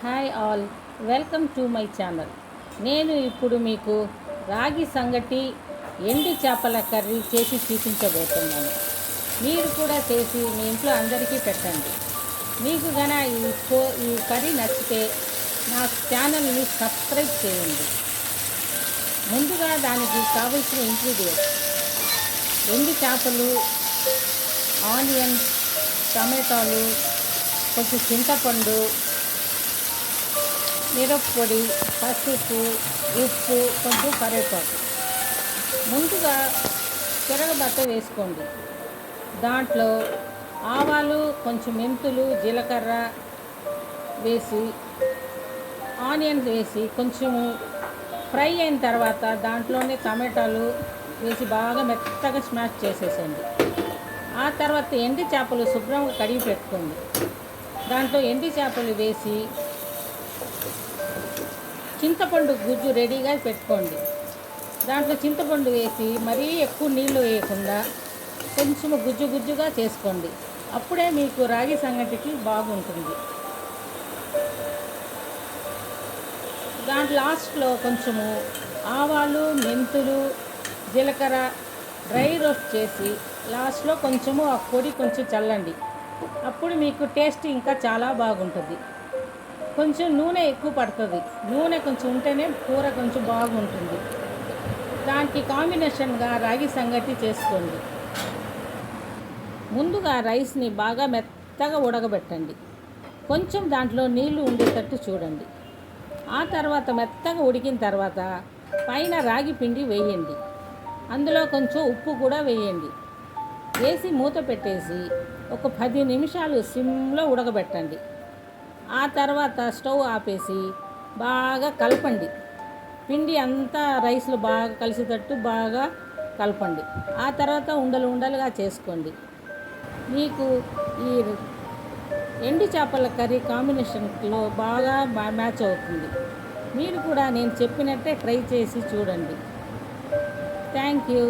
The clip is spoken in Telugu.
Hi all, welcome to my channel. నేను ఇప్పుడు మీకు రాగి సంగటి ఎండు చేపల కర్రీ చేసి చూపించబోతున్నాను. మీరు కూడా చేసి మీ ఇంట్లో అందరికీ పెట్టండి. మీకు గన ఈ కర్రీ నచ్చితే నా ఛానల్ని సబ్స్క్రైబ్ చేయండి. ముందుగా దానికి కావలసిన ఇంగ్రీడియంట్స్: ఎండు చేపలు, ఆనియన్స్, టమాటాలు, కొంచెం చింతపండు, మిరప్పొడి, పసుపు, ఉప్పు, కొంచెం కరివేపాకు. ముందుగా తిరగబట్ట వేసుకోండి. దాంట్లో ఆవాలు, కొంచెం మెంతులు, జీలకర్ర వేసి, ఆనియన్స్ వేసి కొంచెము ఫ్రై అయిన తర్వాత దాంట్లోనే టమాటాలు వేసి బాగా మెత్తగా స్మాష్ చేసేసండి. ఆ తర్వాత ఎండి చేపలు శుభ్రంగా కడిగి పెట్టుకోండి. దాంట్లో ఎండి చేపలు వేసి చింతపండు గుజ్జు రెడీగా పెట్టుకోండి. దాంట్లో చింతపండు వేసి మరీ ఎక్కువ నీళ్లు వేయకుండా కొంచెం గుజ్జుగా చేసుకోండి. అప్పుడే మీకు రాగి సంగటికి బాగుంటుంది. దాంట్లో లాస్ట్లో కొంచెము ఆవాలు, మెంతులు, జీలకర్ర డ్రై రోస్ట్ చేసి లాస్ట్లో కొంచెము ఆ పొడి కొంచెం చల్లండి. అప్పుడు మీకు టేస్ట్ ఇంకా చాలా బాగుంటుంది. కొంచెం నూనె ఎక్కువ పడుతుంది. నూనె కొంచెం ఉంటేనే కూర కొంచెం బాగుంటుంది. దానికి కాంబినేషన్గా రాగి సంగటి చేసుకోండి. ముందుగా రైస్ని బాగా మెత్తగా ఉడకబెట్టండి. కొంచెం దాంట్లో నీళ్లు ఉండేటట్టు చూడండి. ఆ తర్వాత మెత్తగా ఉడికిన తర్వాత పైన రాగి పిండి వేయండి. అందులో కొంచెం ఉప్పు కూడా వేయండి. వేసి మూత పెట్టేసి ఒక 10 నిమిషాలు సిమ్లో ఉడకబెట్టండి. ఆ తర్వాత స్టవ్ ఆపేసి బాగా కలపండి. పిండి అంతా రైస్లో బాగా కలిసేటట్టు బాగా కలపండి. ఆ తర్వాత ఉండలుగా చేసుకోండి. మీకు ఈ ఎండు చేపల కర్రీ కాంబినేషన్లో బాగా మ్యాచ్ అవుతుంది. మీరు కూడా నేను చెప్పినట్టే ట్రై చేసి చూడండి. Thank you.